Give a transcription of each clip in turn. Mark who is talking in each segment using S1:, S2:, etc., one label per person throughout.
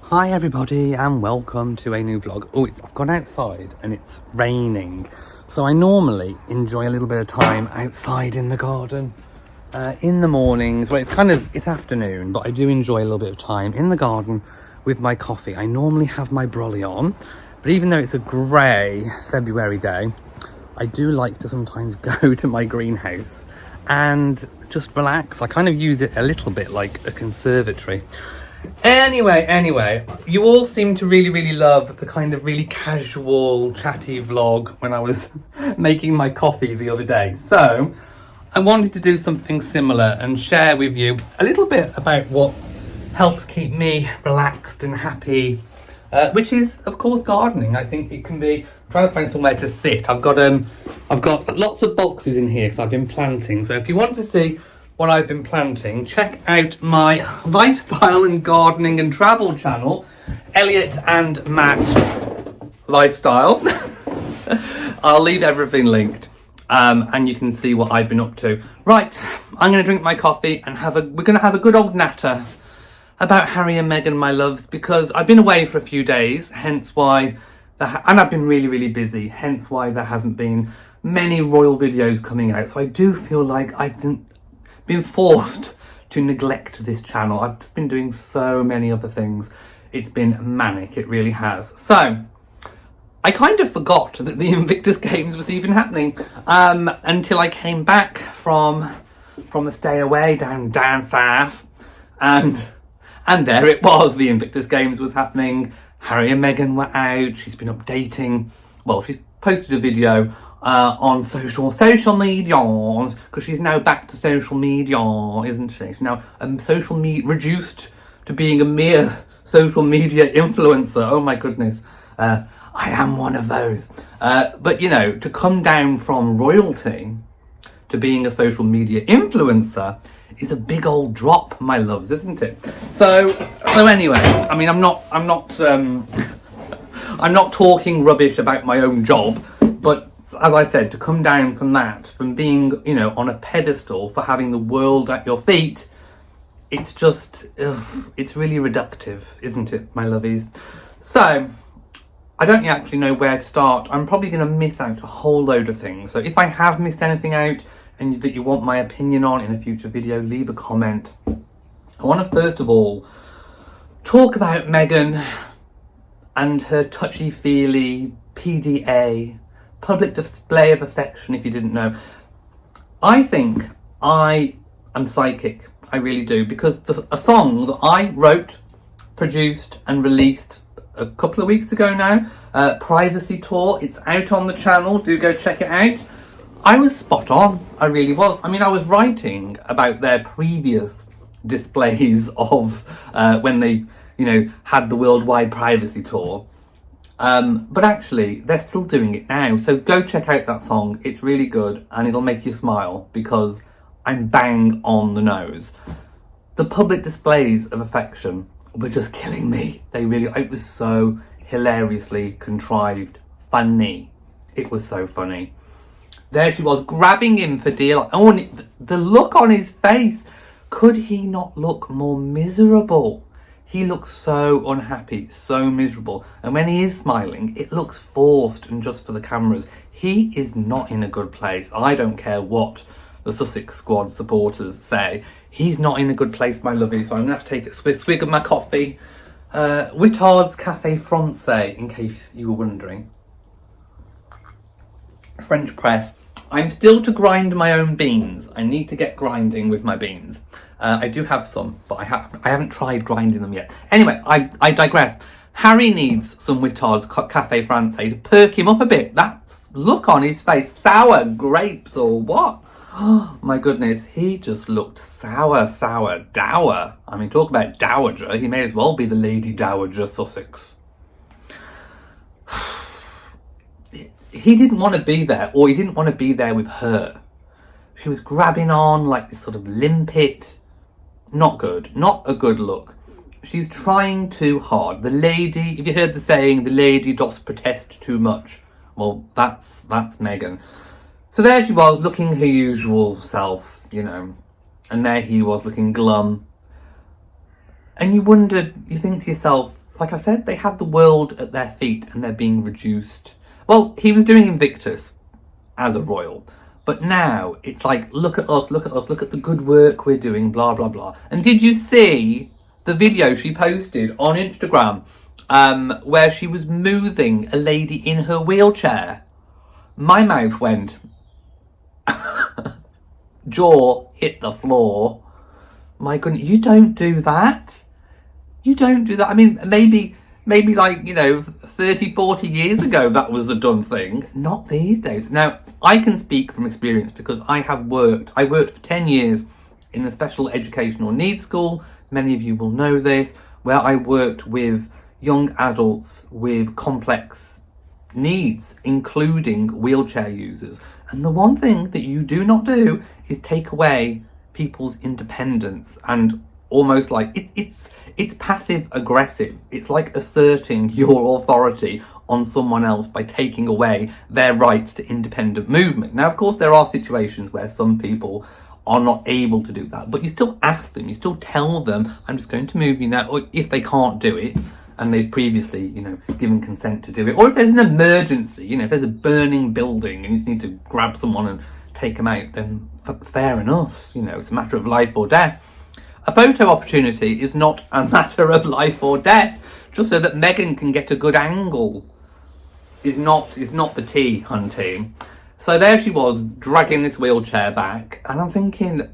S1: Hi everybody and welcome to a new vlog. I've gone outside and it's raining. So I normally enjoy a little bit of time outside in the garden in the mornings. Well, it's afternoon, but I do enjoy a little bit of time in the garden with my coffee. I normally have my brolly on, but even though it's a grey February day, I do like to sometimes go to my greenhouse and just relax. I kind of use it a little bit like a conservatory. Anyway, you all seem to really love the kind of really casual, chatty vlog when I was making my coffee the other day. So I wanted to do something similar and share with you a little bit about what helps keep me relaxed and happy, which is, of course, gardening. I think it can be. I'm trying to find somewhere to sit. I've got lots of boxes in here because I've been planting. So if you want to see what I've been planting, check out my lifestyle and gardening and travel channel, Elliot and Matt Lifestyle. I'll leave everything linked, and you can see what I've been up to. Right, I'm going to drink my coffee and we're going to have a good old natter about Harry and Meghan, my loves, because I've been away for a few days, hence why, and I've been really busy, hence why there hasn't been many royal videos coming out. So I do feel like I've been forced to neglect this channel. I've just been doing so many other things. It's been manic, it really has. So I kind of forgot that the Invictus Games was even happening until I came back from a stay away down south, and there it was. The Invictus Games was happening. Harry and Meghan were out. She's been updating. Well, she's posted a video on social media, because she's now back to social media, isn't she? She's now reduced to being a mere social media influencer. Oh my goodness, I am one of those. But you know, to come down from royalty to being a social media influencer is a big old drop, my loves, isn't it? So anyway, I mean, I'm not talking rubbish about my own job, but as I said, to come down from that, from being, you know, on a pedestal for having the world at your feet, it's just, it's really reductive, isn't it, my lovies? So I don't actually know where to start. I'm probably going to miss out a whole load of things. So if I have missed anything out and that you want my opinion on in a future video, leave a comment. I want to first of all talk about Meghan and her touchy-feely PDA, public display of affection, if you didn't know. I think I am psychic. I really do, because a song that I wrote, produced and released a couple of weeks ago now, Privacy Tour, it's out on the channel, do go check it out. I was spot on, I really was. I mean, I was writing about their previous displays of when they, you know, had the worldwide privacy tour. But actually, they're still doing it now. So go check out that song. It's really good and it'll make you smile because I'm bang on the nose. The public displays of affection were just killing me. It was so hilariously contrived, funny. It was so funny. There she was, grabbing him for dear. Oh, and the look on his face. Could he not look more miserable? He looks so unhappy, so miserable. And when he is smiling, it looks forced and just for the cameras. He is not in a good place. I don't care what the Sussex squad supporters say. He's not in a good place, my lovey. So I'm going to have to take a swig of my coffee. Wittard's Cafe Francais, in case you were wondering. French press. I'm still to grind my own beans. I need to get grinding with my beans. I do have some, but I haven't tried grinding them yet. Anyway, I digress. Harry needs some Wittard's Cafe Francais to perk him up a bit. That look on his face, sour grapes or what? Oh my goodness, he just looked sour, dour. I mean, talk about dowager. He may as well be the Lady Dowager Sussex. He didn't want to be there, or he didn't want to be there with her. She was grabbing on like this sort of limpet. Not good. Not a good look. She's trying too hard. The lady, if you heard the saying, the lady does protest too much. Well, that's Meghan. So there she was, looking her usual self, you know. And there he was, looking glum. And you think to yourself, like I said, they have the world at their feet and they're being reduced. Well, he was doing Invictus as a royal, but now it's like, look at us, look at us, look at the good work we're doing, blah, blah, blah. And did you see the video she posted on Instagram where she was moving a lady in her wheelchair? My mouth went, jaw hit the floor. My goodness, you don't do that. You don't do that. I mean, maybe like, 30, 40 years ago, that was the done thing. Not these days. Now, I can speak from experience because I worked for 10 years in a special educational needs school. Many of you will know this, where I worked with young adults with complex needs, including wheelchair users. And the one thing that you do not do is take away people's independence, and almost like it's passive aggressive. It's like asserting your authority on someone else by taking away their rights to independent movement. Now, of course, there are situations where some people are not able to do that, but you still ask them, you still tell them, I'm just going to move you now. Or if they can't do it and they've previously, given consent to do it, or if there's an emergency, if there's a burning building and you just need to grab someone and take them out, then fair enough. It's a matter of life or death. A photo opportunity is not a matter of life or death. Just so that Meghan can get a good angle is not the tea, hunty. So there she was, dragging this wheelchair back, and I'm thinking,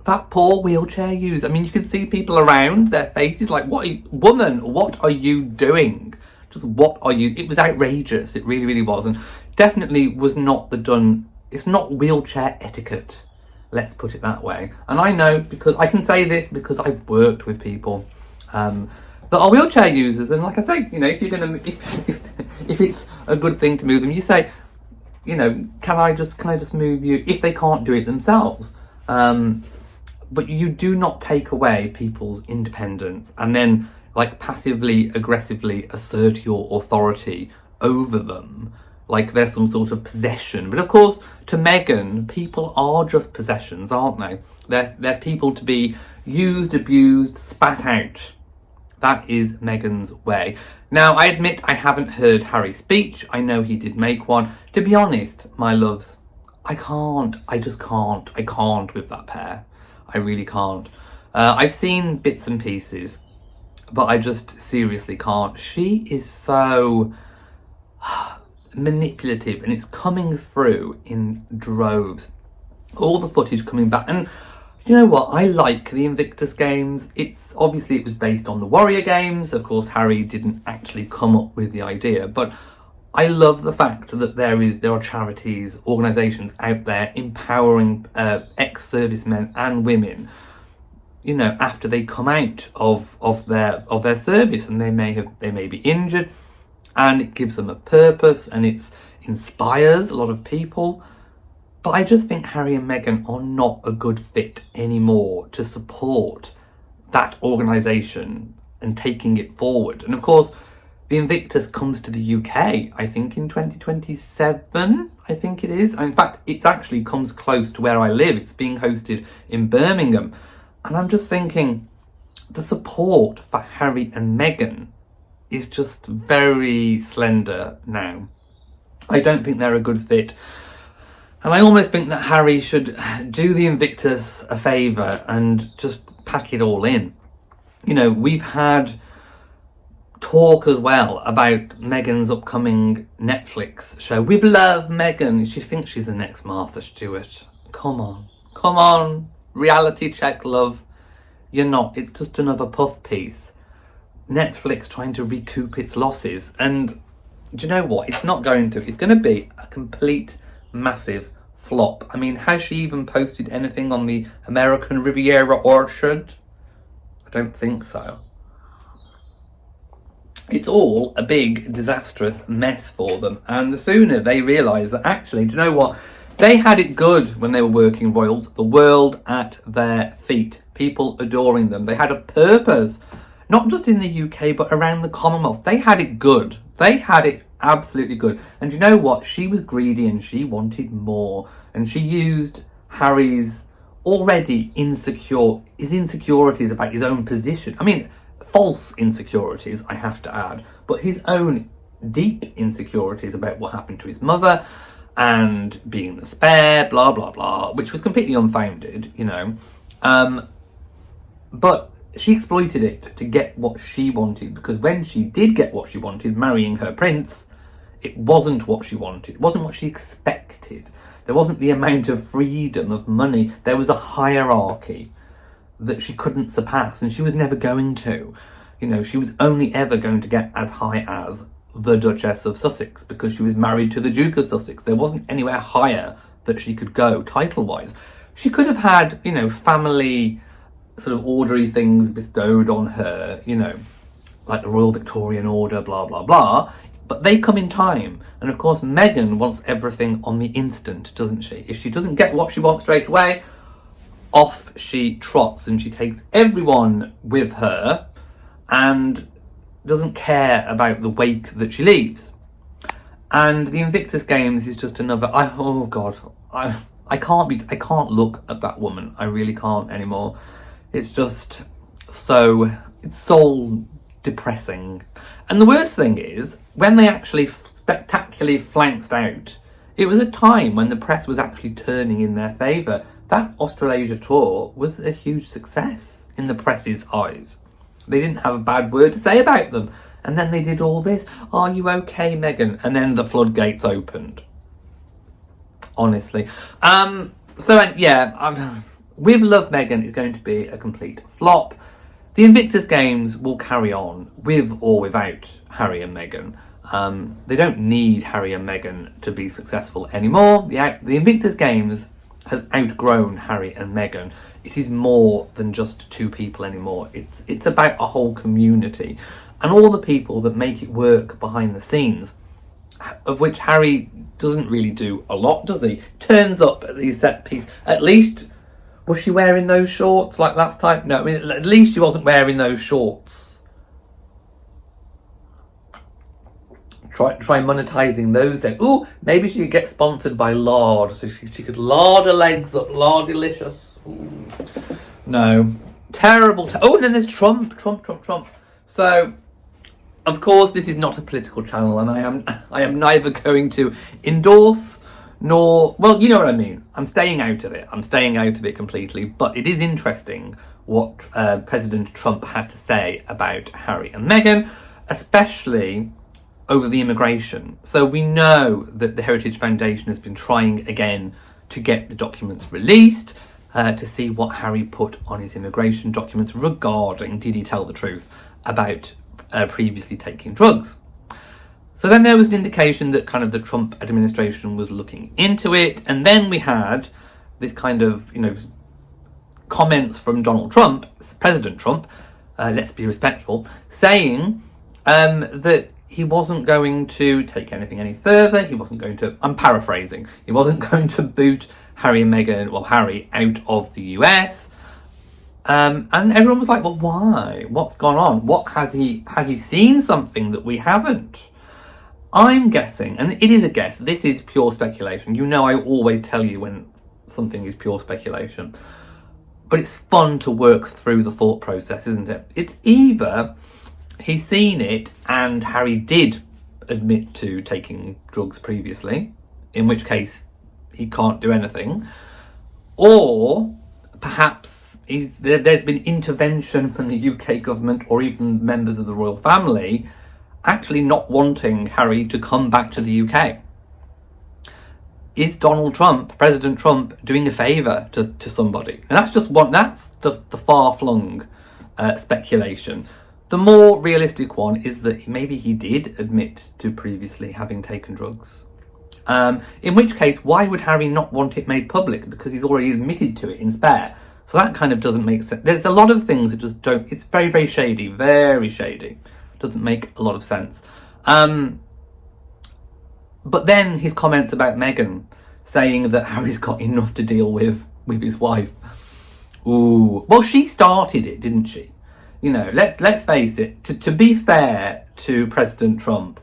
S1: that poor wheelchair user. I mean, you can see people around, their faces like, woman, what are you doing? Just what are you? It was outrageous. It really, really was, and definitely was not it's not wheelchair etiquette. Let's put it that way. And I know, because I can say this because I've worked with people that are wheelchair users, and like I say, if you're gonna, if it's a good thing to move them, you say, can I just move you if they can't do it themselves? But you do not take away people's independence and then like passively aggressively assert your authority over them like they're some sort of possession. But of course, to Meghan, people are just possessions, aren't they? They're people to be used, abused, spat out. That is Meghan's way. Now, I admit I haven't heard Harry's speech. I know he did make one. To be honest, my loves, I just can't. I can't with that pair. I really can't. I've seen bits and pieces, but I just seriously can't. She is so manipulative, and it's coming through in droves. All the footage coming back, and you know what? I like the Invictus Games. It was based on the Warrior Games. Of course, Harry didn't actually come up with the idea, but I love the fact that there are charities, organisations out there empowering ex-servicemen and women, after they come out of their service, and they may be injured, and it gives them a purpose, and it inspires a lot of people. But I just think Harry and Meghan are not a good fit anymore to support that organisation and taking it forward. And of course, the Invictus comes to the UK, I think in 2027, I think it is. In fact, it actually comes close to where I live. It's being hosted in Birmingham. And I'm just thinking, the support for Harry and Meghan is just very slender now. I don't think they're a good fit. And I almost think that Harry should do the Invictus a favour and just pack it all in. We've had talk as well about Meghan's upcoming Netflix show. With love, Meghan. She thinks she's the next Martha Stewart. Come on. Reality check, love. You're not. It's just another puff piece. Netflix trying to recoup its losses. And do you know what? It's not going to. It's going to be a complete massive flop. I mean, has she even posted anything on the American Riviera Orchard? I don't think so. It's all a big disastrous mess for them, and the sooner they realise that actually, do you know what? They had it good when they were working royals, the world at their feet, people adoring them. They had a purpose, not just in the UK, but around the Commonwealth. They had it good. They had it absolutely good. And you know what? She was greedy and she wanted more. And she used Harry's already insecurities about his own position. I mean, false insecurities, I have to add, but his own deep insecurities about what happened to his mother and being the spare, blah, blah, blah, which was completely unfounded, you know. But she exploited it to get what she wanted, because when she did get what she wanted, marrying her prince, it wasn't what she wanted. It wasn't what she expected. There wasn't the amount of freedom, of money. There was a hierarchy that she couldn't surpass, and she was never going to. You know, she was only ever going to get as high as the Duchess of Sussex, because she was married to the Duke of Sussex. There wasn't anywhere higher that she could go, title-wise. She could have had, you know, family sort of ordery things bestowed on her, you know, like the Royal Victorian Order, blah, blah, blah. But they come in time. And of course, Meghan wants everything on the instant, doesn't she? If she doesn't get what she wants straight away, off she trots, and she takes everyone with her and doesn't care about the wake that she leaves. And the Invictus Games is just another, I can't look at that woman. I really can't anymore. It's just it's soul depressing. And the worst thing is, when they actually spectacularly flanked out, it was a time when the press was actually turning in their favour. That Australasia tour was a huge success in the press's eyes. They didn't have a bad word to say about them. And then they did all this, "Are you okay, Meghan?" And then the floodgates opened. Honestly. With Love Meghan is going to be a complete flop. The Invictus Games will carry on with or without Harry and Meghan. They don't need Harry and Meghan to be successful anymore. The Invictus Games has outgrown Harry and Meghan. It is more than just two people anymore. It's about a whole community, and all the people that make it work behind the scenes, of which Harry doesn't really do a lot, does he? Turns up at these set pieces. At least, was she wearing those shorts like last time? No, I mean, at least she wasn't wearing those shorts. Try monetizing those then. Ooh, maybe she could get sponsored by lard, so she could lard her legs up. Lard delicious. Ooh. No. Terrible. Oh, and then there's Trump. So, of course, this is not a political channel, and I am neither going to endorse nor, well, you know what I mean. I'm staying out of it. I'm staying out of it completely. But it is interesting what President Trump had to say about Harry and Meghan, especially over the immigration. So we know that the Heritage Foundation has been trying again to get the documents released, to see what Harry put on his immigration documents regarding, did he tell the truth about previously taking drugs. So then there was an indication that kind of the Trump administration was looking into it, and then we had this kind of, you know, comments from Donald Trump, President Trump, let's be respectful, saying that he wasn't going to take anything any further. He wasn't going to, I'm paraphrasing, he wasn't going to boot Harry and Meghan, well, Harry, out of the US. And everyone was like, well, why? What's gone on? What has he seen something that we haven't? I'm guessing, and it is a guess, this is pure speculation. You know, I always tell you when something is pure speculation. But it's fun to work through the thought process, isn't it? It's either he's seen it and Harry did admit to taking drugs previously, in which case he can't do anything, or perhaps there's been intervention from the UK government or even members of the royal family actually not wanting Harry to come back to the UK. Is Donald Trump, President Trump, doing a favour to somebody? And that's just one, that's the far-flung speculation. The more realistic one is that maybe he did admit to previously having taken drugs. In which case, why would Harry not want it made public? Because he's already admitted to it in Spare. So that kind of doesn't make sense. There's a lot of things that just don't, it's very, very shady, very shady. Doesn't make a lot of sense. But then his comments about Meghan, saying that Harry's got enough to deal with his wife. Ooh. Well, she started it, didn't she? You know, let's face it, to be fair to President Trump,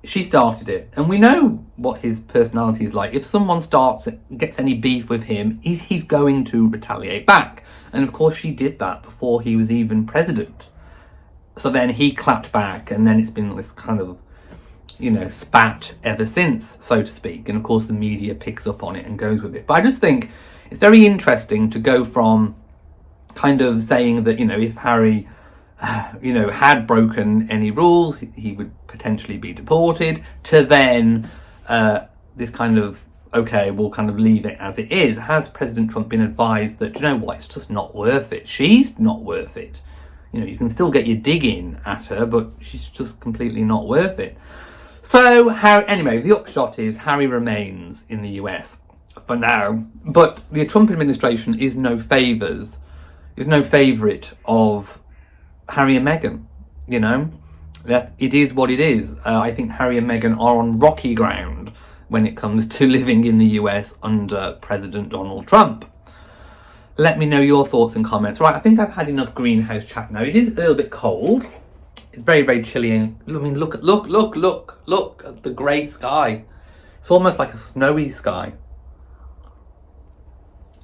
S1: she started it. And we know what his personality is like. If someone gets any beef with him, he's going to retaliate back. And of course she did that before he was even president. So then he clapped back, and then it's been this kind of, you know, spat ever since, so to speak. And of course the media picks up on it and goes with it. But I just think it's very interesting to go from kind of saying that, you know, if Harry, you know, had broken any rules, he would potentially be deported, to then this kind of, okay, we'll kind of leave it as it is. Has President Trump been advised that, you know what, it's just not worth it? She's not worth it. You know, you can still get your dig in at her, but she's just completely not worth it. So, anyway, the upshot is Harry remains in the US for now. But the Trump administration is no favourite of Harry and Meghan, you know. That it is what it is. I think Harry and Meghan are on rocky ground when it comes to living in the US under President Donald Trump. Let me know your thoughts and comments. Right, I think I've had enough greenhouse chat now. It is a little bit cold. It's very, very chilly. And I mean, look at the grey sky. It's almost like a snowy sky.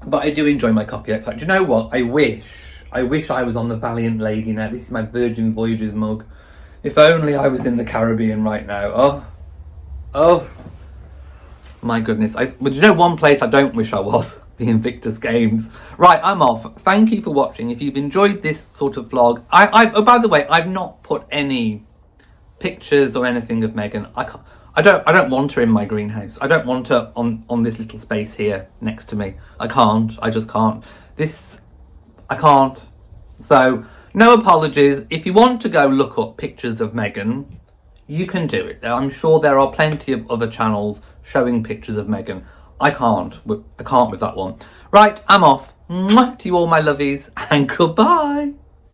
S1: But I do enjoy my coffee outside. Do you know what? I wish I was on the Valiant Lady now. This is my Virgin Voyages mug. If only I was in the Caribbean right now. Oh, my goodness. But you know one place I don't wish I was? The Invictus Games. Right, I'm off. Thank you for watching. If you've enjoyed this sort of vlog, oh, by the way, I've not put any pictures or anything of Meghan. I don't want her in my greenhouse. I don't want her on this little space here next to me. I can't. I just can't. I can't. So, no apologies. If you want to go look up pictures of Meghan, you can do it. I'm sure there are plenty of other channels showing pictures of Meghan. I can't with that one. Right, I'm off. Mwah to you all, my lovies, and goodbye.